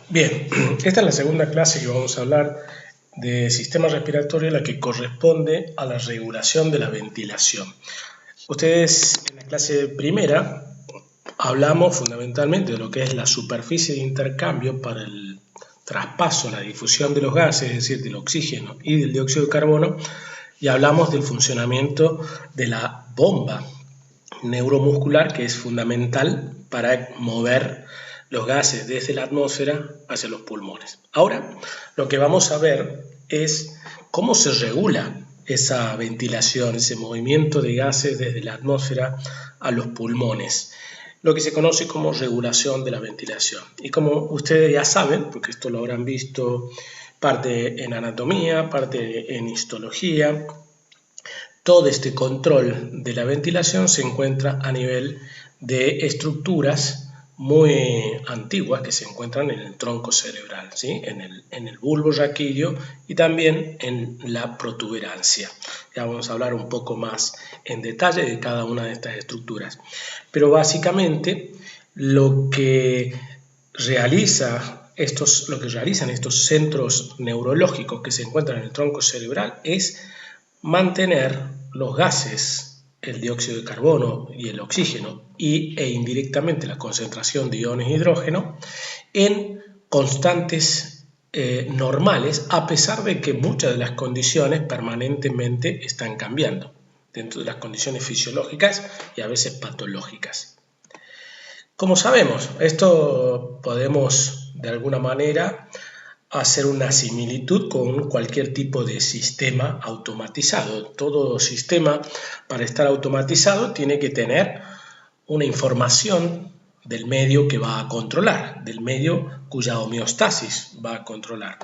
Bien, esta es la segunda clase que vamos a hablar de sistema respiratorio, la que corresponde a la regulación de la ventilación. Ustedes en la clase primera hablamos fundamentalmente de lo que es la superficie de intercambio para el traspaso, la difusión de los gases, es decir, del oxígeno y del dióxido de carbono, y hablamos del funcionamiento de la bomba neuromuscular, que es fundamental para mover los gases desde la atmósfera hacia los pulmones. Ahora, lo que vamos a ver es cómo se regula esa ventilación, ese movimiento de gases desde la atmósfera a los pulmones, lo que se conoce como regulación de la ventilación. Y como ustedes ya saben, porque esto lo habrán visto parte en anatomía, parte en histología, todo este control de la ventilación se encuentra a nivel de estructuras muy antiguas que se encuentran en el tronco cerebral, ¿sí? en el bulbo raquídeo y también en la protuberancia. Ya vamos a hablar un poco más en detalle de cada una de estas estructuras. Pero básicamente lo que realizan estos centros neurológicos que se encuentran en el tronco cerebral es mantener los gases, el dióxido de carbono y el oxígeno e indirectamente la concentración de iones de hidrógeno en constantes normales, a pesar de que muchas de las condiciones permanentemente están cambiando dentro de las condiciones fisiológicas y a veces patológicas. Como sabemos, esto podemos de alguna manera hacer una similitud con cualquier tipo de sistema automatizado. Todo sistema, para estar automatizado, tiene que tener una información del medio que va a controlar, del medio cuya homeostasis va a controlar.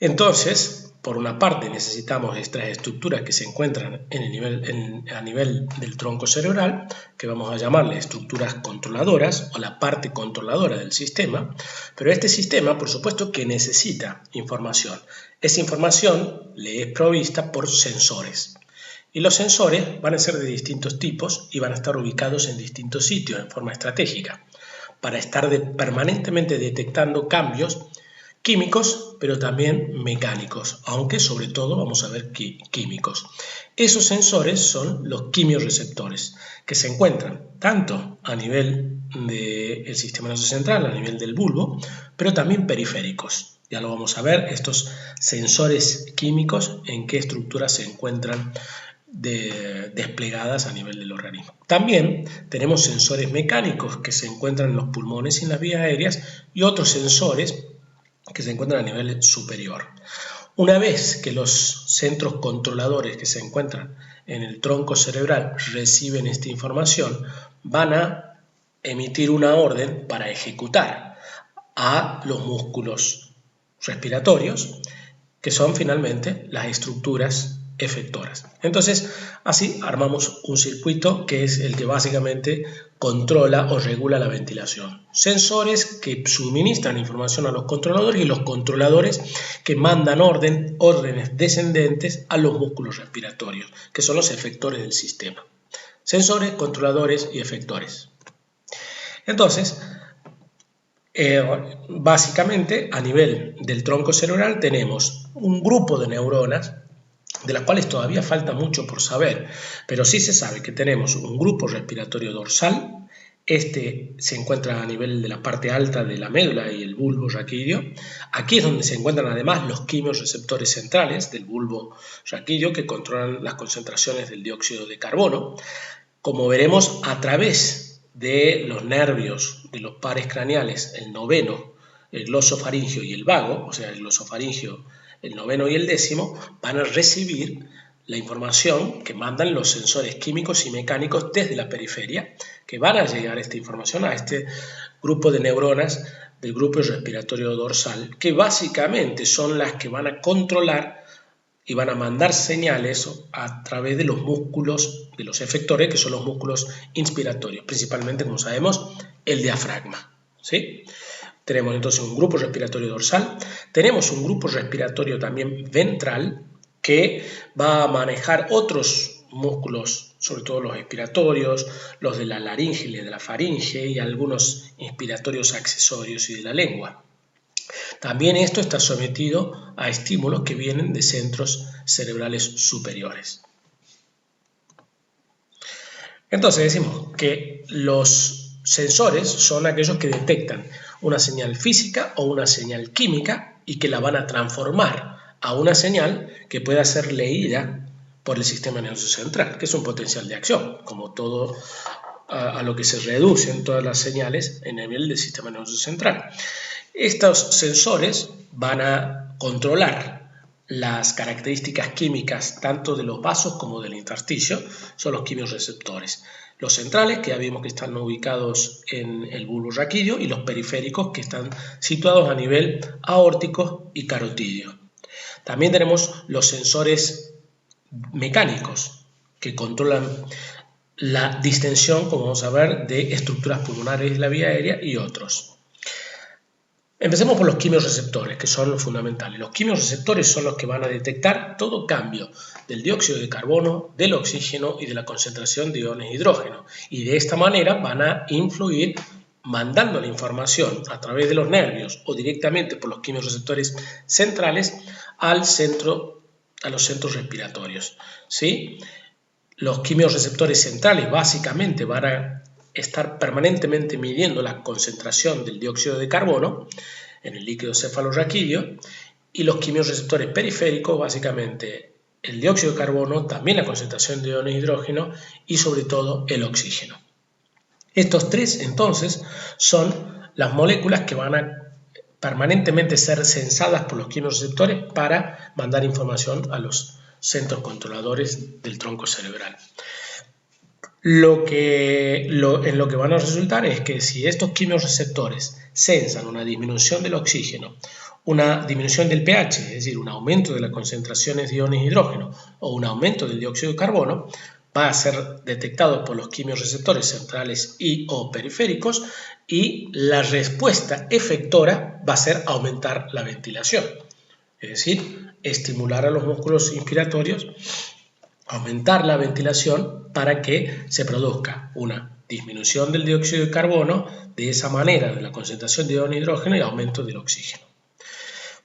Entonces, por una parte necesitamos estas estructuras que se encuentran a nivel del tronco cerebral, que vamos a llamarle estructuras controladoras o la parte controladora del sistema, pero este sistema, por supuesto, que necesita información. Esa información le es provista por sensores. Y los sensores van a ser de distintos tipos y van a estar ubicados en distintos sitios en forma estratégica, para estar permanentemente detectando cambios químicos, pero también mecánicos, aunque sobre todo vamos a ver químicos. Esos sensores son los quimiorreceptores, que se encuentran tanto a nivel del sistema nervioso central, a nivel del bulbo, pero también periféricos. Ya lo vamos a ver, estos sensores químicos, en qué estructuras se encuentran desplegadas a nivel del organismo. También tenemos sensores mecánicos que se encuentran en los pulmones y en las vías aéreas y otros sensores que se encuentran a nivel superior. Una vez que los centros controladores que se encuentran en el tronco cerebral reciben esta información, van a emitir una orden para ejecutar a los músculos respiratorios, que son finalmente las estructuras efectoras. Entonces, así armamos un circuito que es el que básicamente controla o regula la ventilación. Sensores que suministran información a los controladores y los controladores que mandan órdenes descendentes a los músculos respiratorios, que son los efectores del sistema. Sensores, controladores y efectores. Entonces, básicamente a nivel del tronco cerebral tenemos un grupo de neuronas de las cuales todavía falta mucho por saber, pero sí se sabe que tenemos un grupo respiratorio dorsal. Este se encuentra a nivel de la parte alta de la médula y el bulbo raquídeo. Aquí es donde se encuentran además los quimiorreceptores centrales del bulbo raquídeo que controlan las concentraciones del dióxido de carbono. Como veremos, a través de los nervios de los pares craneales, el noveno, el glosofaringio y el vago, o sea, el glosofaringio, el noveno y el décimo, van a recibir la información que mandan los sensores químicos y mecánicos desde la periferia, que van a llegar esta información a este grupo de neuronas del grupo respiratorio dorsal, que básicamente son las que van a controlar y van a mandar señales a través de los músculos, de los efectores, que son los músculos inspiratorios, principalmente, como sabemos, el diafragma, ¿sí? Tenemos entonces un grupo respiratorio dorsal, tenemos un grupo respiratorio también ventral que va a manejar otros músculos, sobre todo los expiratorios, los de la laringe y de la faringe y algunos inspiratorios accesorios y de la lengua. También esto está sometido a estímulos que vienen de centros cerebrales superiores. Entonces decimos que los sensores son aquellos que detectan una señal física o una señal química y que la van a transformar a una señal que pueda ser leída por el sistema nervioso central, que es un potencial de acción, como todo a lo que se reducen todas las señales en el nivel del sistema nervioso central. Estos sensores van a controlar las características químicas tanto de los vasos como del intersticio, son los quimiorreceptores. Los centrales, que ya vimos que están ubicados en el bulbo raquídeo, y los periféricos, que están situados a nivel aórtico y carotídeo. También tenemos los sensores mecánicos, que controlan la distensión, como vamos a ver, de estructuras pulmonares de la vía aérea y otros. Empecemos por los quimiorreceptores, que son los fundamentales. Los quimiorreceptores son los que van a detectar todo cambio del dióxido de carbono, del oxígeno y de la concentración de iones de hidrógeno. Y de esta manera van a influir mandando la información a través de los nervios o directamente por los quimiorreceptores centrales a los centros respiratorios, ¿sí? Los quimiorreceptores centrales básicamente van a estar permanentemente midiendo la concentración del dióxido de carbono en el líquido cefalorraquídeo, y los quimiorreceptores periféricos básicamente el dióxido de carbono, también la concentración de iones de hidrógeno y sobre todo el oxígeno. Estos tres entonces son las moléculas que van a permanentemente ser sensadas por los quimiorreceptores para mandar información a los centros controladores del tronco cerebral. En lo que van a resultar es que si estos quimiorreceptores sensan una disminución del oxígeno, una disminución del pH, es decir, un aumento de las concentraciones de iones de hidrógeno o un aumento del dióxido de carbono, va a ser detectado por los quimiorreceptores centrales y o periféricos, y la respuesta efectora va a ser aumentar la ventilación, es decir, estimular a los músculos inspiratorios, aumentar la ventilación para que se produzca una disminución del dióxido de carbono, de esa manera de la concentración de iones de hidrógeno y aumento del oxígeno.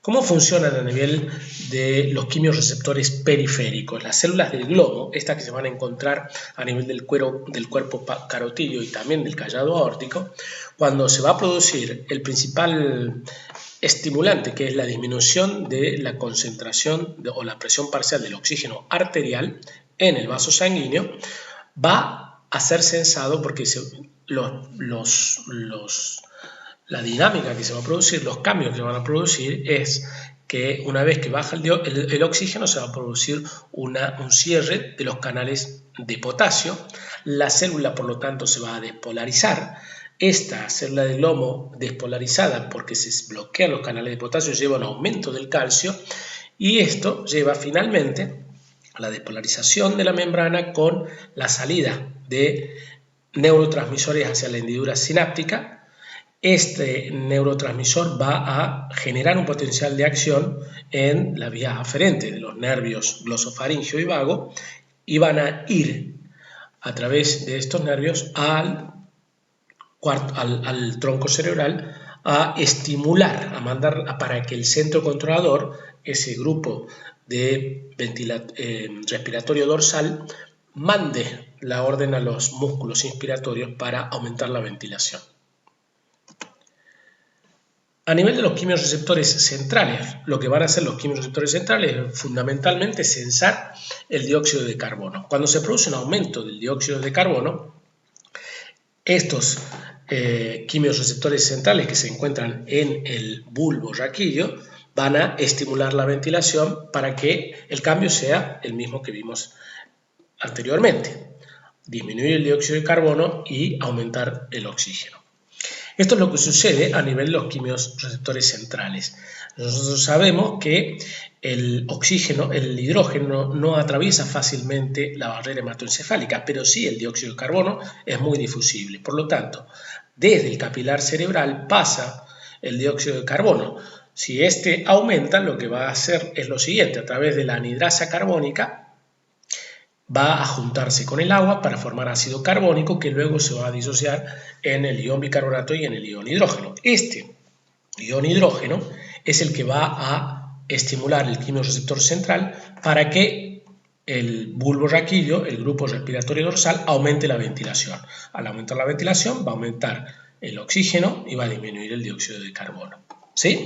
¿Cómo funcionan a nivel de los quimiorreceptores periféricos? Las células del glomo, estas que se van a encontrar a nivel del cuerpo carotídeo y también del callado aórtico, cuando se va a producir el principal estimulante, que es la disminución de la concentración o la presión parcial del oxígeno arterial en el vaso sanguíneo, va a ser sensado porque la dinámica que se va a producir, los cambios que se van a producir es que una vez que baja el oxígeno se va a producir un cierre de los canales de potasio, la célula por lo tanto se va a despolarizar. Esta célula del glomo despolarizada, porque se bloquean los canales de potasio, lleva a un aumento del calcio, y esto lleva finalmente a la despolarización de la membrana con la salida de neurotransmisores hacia la hendidura sináptica. Este neurotransmisor va a generar un potencial de acción en la vía aferente de los nervios glosofaríngeo y vago, y van a ir a través de estos nervios al tronco cerebral a estimular, a mandar para que el centro controlador, ese grupo de respiratorio dorsal, mande la orden a los músculos inspiratorios para aumentar la ventilación. A nivel de los quimiorreceptores centrales, lo que van a hacer los quimiorreceptores centrales es fundamentalmente sensar el dióxido de carbono. Cuando se produce un aumento del dióxido de carbono, estos quimiorreceptores centrales que se encuentran en el bulbo raquídeo van a estimular la ventilación para que el cambio sea el mismo que vimos anteriormente: disminuir el dióxido de carbono y aumentar el oxígeno. Esto es lo que sucede a nivel de los quimiorreceptores centrales. Nosotros sabemos que el oxígeno, el hidrógeno, no atraviesa fácilmente la barrera hematoencefálica, pero sí el dióxido de carbono es muy difusible. Por lo tanto, desde el capilar cerebral pasa el dióxido de carbono. Si este aumenta, lo que va a hacer es lo siguiente: a través de la anhidrasa carbónica va a juntarse con el agua para formar ácido carbónico, que luego se va a disociar en el ion bicarbonato y en el ion hidrógeno. Este ion hidrógeno, es el que va a estimular el quimiorreceptor central para que el bulbo raquídeo, el grupo respiratorio dorsal, aumente la ventilación. Al aumentar la ventilación va a aumentar el oxígeno y va a disminuir el dióxido de carbono. ¿Sí?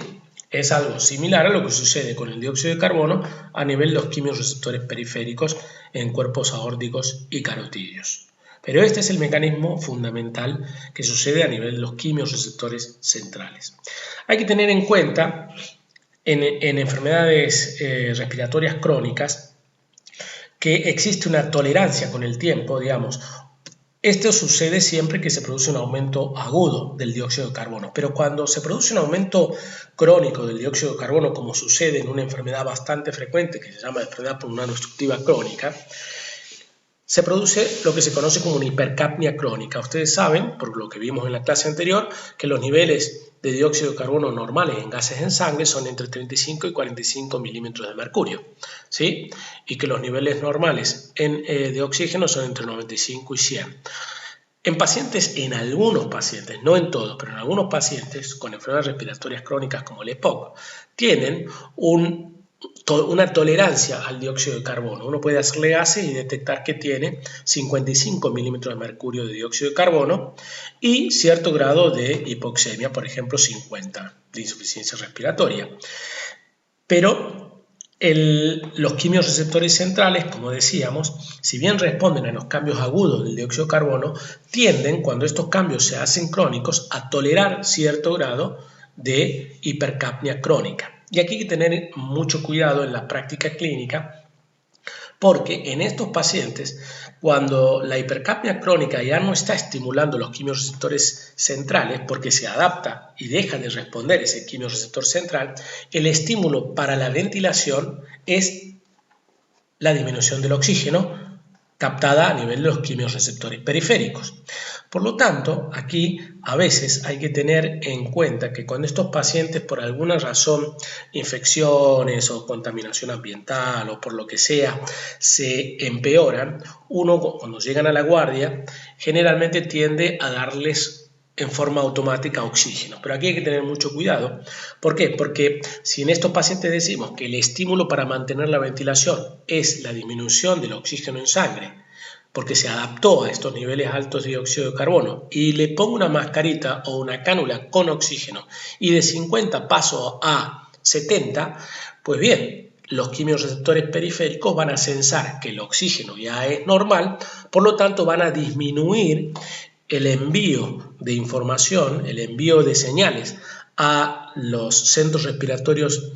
Es algo similar a lo que sucede con el dióxido de carbono a nivel de los quimiorreceptores periféricos en cuerpos aórticos y carotídeos. Pero este es el mecanismo fundamental que sucede a nivel de los quimiorreceptores centrales. Hay que tener en cuenta en enfermedades respiratorias crónicas que existe una tolerancia con el tiempo, digamos. Esto sucede siempre que se produce un aumento agudo del dióxido de carbono, pero cuando se produce un aumento crónico del dióxido de carbono, como sucede en una enfermedad bastante frecuente que se llama enfermedad pulmonar obstructiva crónica, se produce lo que se conoce como una hipercapnia crónica. Ustedes saben, por lo que vimos en la clase anterior, que los niveles de dióxido de carbono normales en gases en sangre son entre 35 y 45 milímetros de mercurio, ¿sí? Y que los niveles normales de oxígeno son entre 95 y 100. En algunos pacientes, no en todos, pero en algunos pacientes con enfermedades respiratorias crónicas como el EPOC, tienen una tolerancia al dióxido de carbono. Uno puede hacerle gases y detectar que tiene 55 milímetros de mercurio de dióxido de carbono y cierto grado de hipoxemia, por ejemplo 50, de insuficiencia respiratoria. Pero los quimiorreceptores centrales, como decíamos, si bien responden a los cambios agudos del dióxido de carbono, tienden, cuando estos cambios se hacen crónicos, a tolerar cierto grado de hipercapnia crónica. Y aquí hay que tener mucho cuidado en la práctica clínica, porque en estos pacientes, cuando la hipercapnia crónica ya no está estimulando los quimiorreceptores centrales, porque se adapta y deja de responder ese quimiorreceptor central, el estímulo para la ventilación es la disminución del oxígeno captada a nivel de los quimiorreceptores periféricos. Por lo tanto, aquí a veces hay que tener en cuenta que cuando estos pacientes por alguna razón, infecciones o contaminación ambiental o por lo que sea, se empeoran, uno cuando llegan a la guardia generalmente tiende a darles en forma automática oxígeno. Pero aquí hay que tener mucho cuidado. ¿Por qué? Porque si en estos pacientes decimos que el estímulo para mantener la ventilación es la disminución del oxígeno en sangre, porque se adaptó a estos niveles altos de dióxido de carbono, y le pongo una mascarita o una cánula con oxígeno y de 50 paso a 70, pues bien, los quimiorreceptores periféricos van a sensar que el oxígeno ya es normal, por lo tanto van a disminuir el envío de información, el envío de señales a los centros respiratorios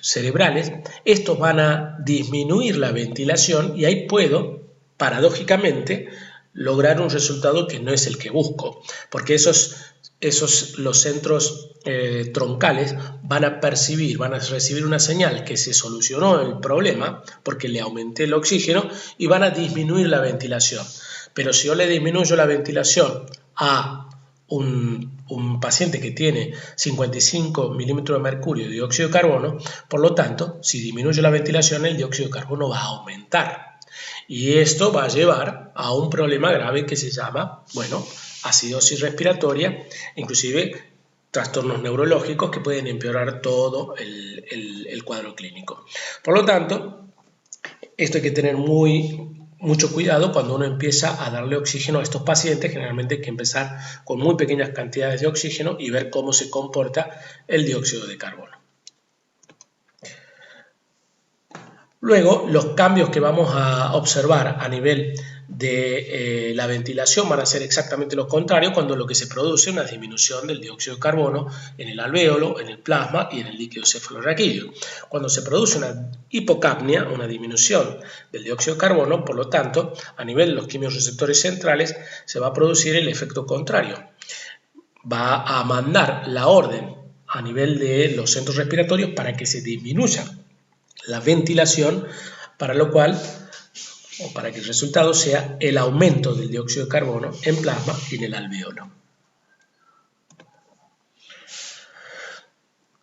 cerebrales. Estos van a disminuir la ventilación y ahí puedo, paradójicamente, lograr un resultado que no es el que busco, porque los centros troncales van a recibir una señal que se solucionó el problema porque le aumenté el oxígeno y van a disminuir la ventilación. Pero si yo le disminuyo la ventilación a un paciente que tiene 55 milímetros de mercurio de dióxido de carbono, por lo tanto, si disminuyo la ventilación, el dióxido de carbono va a aumentar. Y esto va a llevar a un problema grave que se llama, acidosis respiratoria, inclusive trastornos neurológicos que pueden empeorar todo el cuadro clínico. Por lo tanto, esto hay que tener mucho cuidado cuando uno empieza a darle oxígeno a estos pacientes. Generalmente hay que empezar con muy pequeñas cantidades de oxígeno y ver cómo se comporta el dióxido de carbono. Luego, los cambios que vamos a observar a nivel de la ventilación van a ser exactamente lo contrario, cuando lo que se produce es una disminución del dióxido de carbono en el alvéolo, en el plasma y en el líquido cefalorraquídeo. Cuando se produce una hipocapnia, una disminución del dióxido de carbono, por lo tanto, a nivel de los quimiorreceptores centrales se va a producir el efecto contrario. Va a mandar la orden a nivel de los centros respiratorios para que se disminuya la ventilación, para lo cual, o para que el resultado sea el aumento del dióxido de carbono en plasma y en el alvéolo.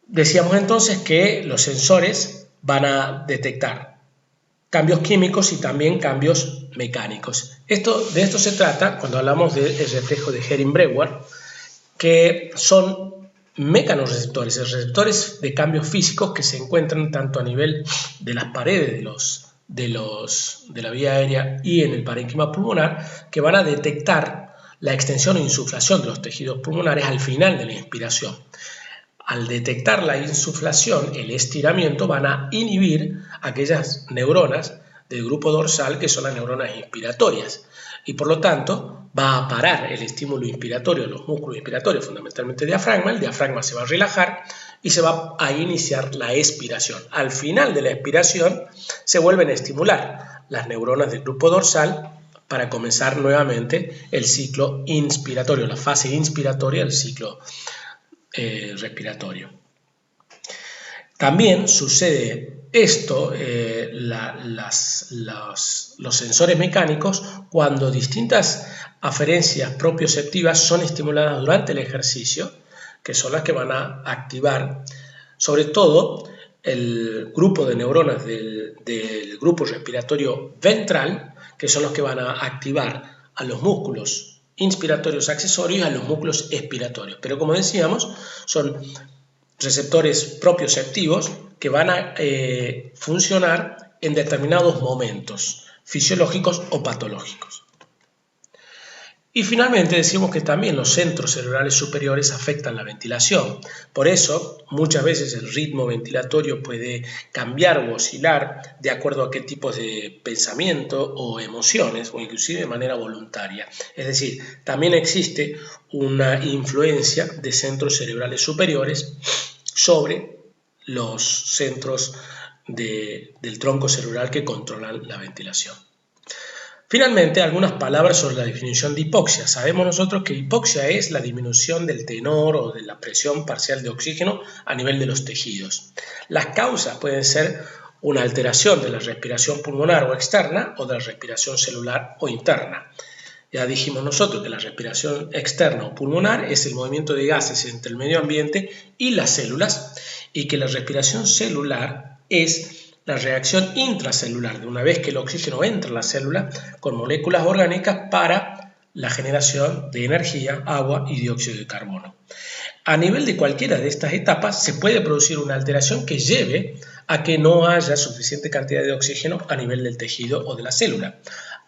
Decíamos entonces que los sensores van a detectar cambios químicos y también cambios mecánicos. De esto se trata cuando hablamos del reflejo de Hering-Breuer, que son mecanorreceptores, receptores de cambios físicos que se encuentran tanto a nivel de las paredes de la vía aérea y en el parénquima pulmonar, que van a detectar la extensión e insuflación de los tejidos pulmonares al final de la inspiración. Al detectar la insuflación, el estiramiento, van a inhibir aquellas neuronas del grupo dorsal que son las neuronas inspiratorias y por lo tanto va a parar el estímulo inspiratorio de los músculos inspiratorios, fundamentalmente el diafragma se va a relajar y se va a iniciar la expiración. Al final de la expiración se vuelven a estimular las neuronas del grupo dorsal para comenzar nuevamente el ciclo inspiratorio, la fase inspiratoria del ciclo respiratorio. También sucede esto, los sensores mecánicos, cuando distintas aferencias propioceptivas son estimuladas durante el ejercicio, que son las que van a activar sobre todo el grupo de neuronas del grupo respiratorio ventral, que son los que van a activar a los músculos inspiratorios accesorios y a los músculos expiratorios. Pero como decíamos, son receptores propioceptivos que van a funcionar en determinados momentos fisiológicos o patológicos. Y finalmente decimos que también los centros cerebrales superiores afectan la ventilación. Por eso, muchas veces el ritmo ventilatorio puede cambiar o oscilar de acuerdo a qué tipos de pensamiento o emociones, o inclusive de manera voluntaria. Es decir, también existe una influencia de centros cerebrales superiores sobre los centros del tronco cerebral que controlan la ventilación. Finalmente, algunas palabras sobre la definición de hipoxia. Sabemos nosotros que hipoxia es la disminución del tenor o de la presión parcial de oxígeno a nivel de los tejidos. Las causas pueden ser una alteración de la respiración pulmonar o externa o de la respiración celular o interna. Ya dijimos nosotros que la respiración externa o pulmonar es el movimiento de gases entre el medio ambiente y las células y que la respiración celular es la reacción intracelular de una vez que el oxígeno entra en la célula con moléculas orgánicas para la generación de energía, agua y dióxido de carbono. A nivel de cualquiera de estas etapas se puede producir una alteración que lleve a que no haya suficiente cantidad de oxígeno a nivel del tejido o de la célula.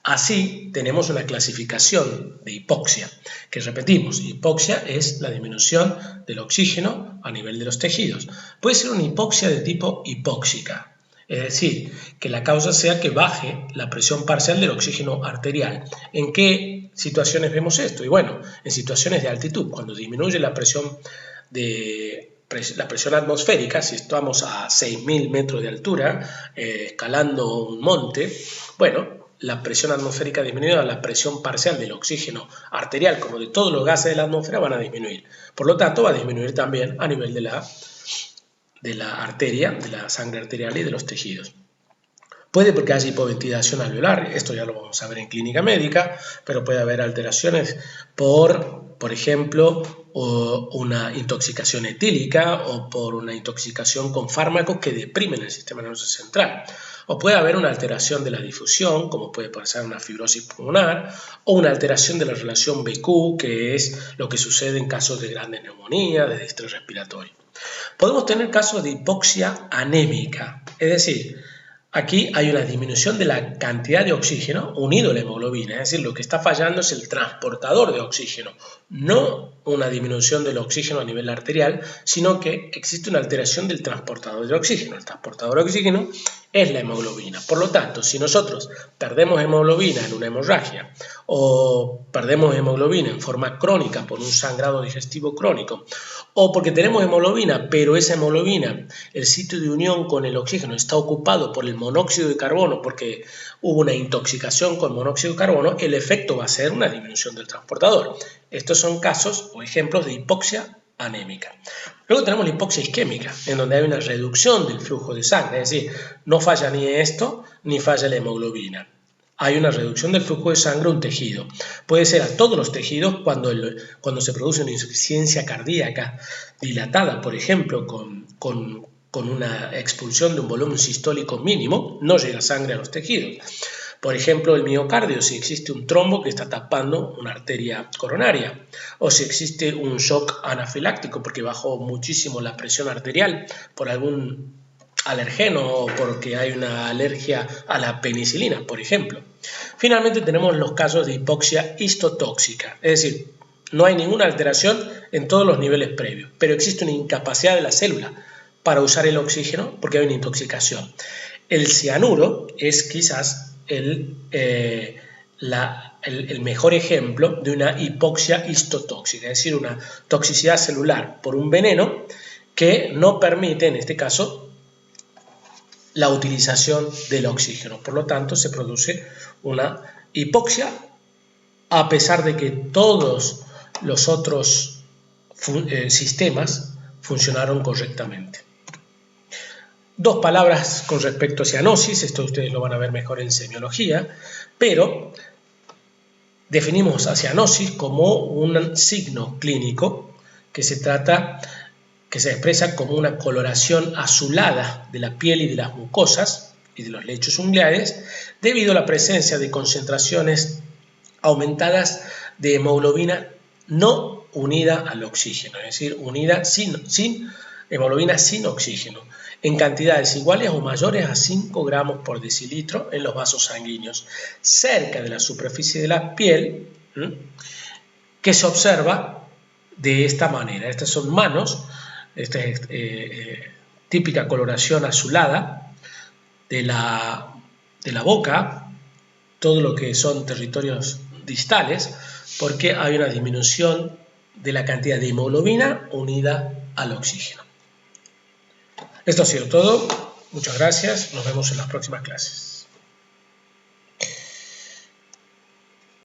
Así tenemos una clasificación de hipoxia, que repetimos, hipoxia es la disminución del oxígeno a nivel de los tejidos. Puede ser una hipoxia de tipo hipóxica, es decir, que la causa sea que baje la presión parcial del oxígeno arterial. ¿En qué situaciones vemos esto? Y bueno, en situaciones de altitud, cuando disminuye la presión atmosférica, si estamos a 6.000 metros de altura, escalando un monte, bueno, la presión atmosférica disminuida, la presión parcial del oxígeno arterial, como de todos los gases de la atmósfera, van a disminuir. Por lo tanto, va a disminuir también a nivel de la arteria, de la sangre arterial y de los tejidos. Puede porque haya hipoventilación alveolar, esto ya lo vamos a ver en clínica médica, pero puede haber alteraciones por ejemplo, una intoxicación etílica o por una intoxicación con fármacos que deprimen el sistema nervioso central. O puede haber una alteración de la difusión, como puede pasar una fibrosis pulmonar, o una alteración de la relación BQ, que es lo que sucede en casos de grandes neumonías, de distrés respiratorio. Podemos tener casos de hipoxia anémica, es decir, aquí hay una disminución de la cantidad de oxígeno unido a la hemoglobina, es decir, lo que está fallando es el transportador de oxígeno, no una disminución del oxígeno a nivel arterial, sino que existe una alteración del transportador de oxígeno. El transportador de oxígeno es la hemoglobina. Por lo tanto, si nosotros perdemos hemoglobina en una hemorragia o perdemos hemoglobina en forma crónica por un sangrado digestivo crónico o porque tenemos hemoglobina, pero esa hemoglobina, el sitio de unión con el oxígeno está ocupado por el monóxido de carbono porque hubo una intoxicación con monóxido de carbono, el efecto va a ser una disminución del transportador. Estos son casos o ejemplos de hipoxia anémica. Luego tenemos la hipoxia isquémica, en donde hay una reducción del flujo de sangre, es decir, no falla ni esto ni falla la hemoglobina. Hay una reducción del flujo de sangre a un tejido. Puede ser a todos los tejidos cuando se produce una insuficiencia cardíaca dilatada, por ejemplo, con una expulsión de un volumen sistólico mínimo, no llega sangre a los tejidos. Por ejemplo, el miocardio, si existe un trombo que está tapando una arteria coronaria, o si existe un shock anafiláctico porque bajó muchísimo la presión arterial por algún alergeno o porque hay una alergia a la penicilina, por ejemplo. Finalmente tenemos los casos de hipoxia histotóxica, es decir, no hay ninguna alteración en todos los niveles previos, pero existe una incapacidad de la célula para usar el oxígeno porque hay una intoxicación. El cianuro es quizás el mejor ejemplo de una hipoxia histotóxica, es decir, una toxicidad celular por un veneno que no permite, en este caso, la utilización del oxígeno. Por lo tanto, se produce una hipoxia a pesar de que todos los otros sistemas funcionaron correctamente. Dos palabras con respecto a cianosis, esto ustedes lo van a ver mejor en semiología, pero definimos a cianosis como un signo clínico que se expresa como una coloración azulada de la piel y de las mucosas y de los lechos unguiales debido a la presencia de concentraciones aumentadas de hemoglobina no unida al oxígeno, es decir, unida sin hemoglobina sin oxígeno, en cantidades iguales o mayores a 5 gramos por decilitro en los vasos sanguíneos, cerca de la superficie de la piel, que se observa de esta manera. Estas son manos, esta es típica coloración azulada de la boca, todo lo que son territorios distales, porque hay una disminución de la cantidad de hemoglobina unida al oxígeno. Esto ha sido todo. Muchas gracias. Nos vemos en las próximas clases.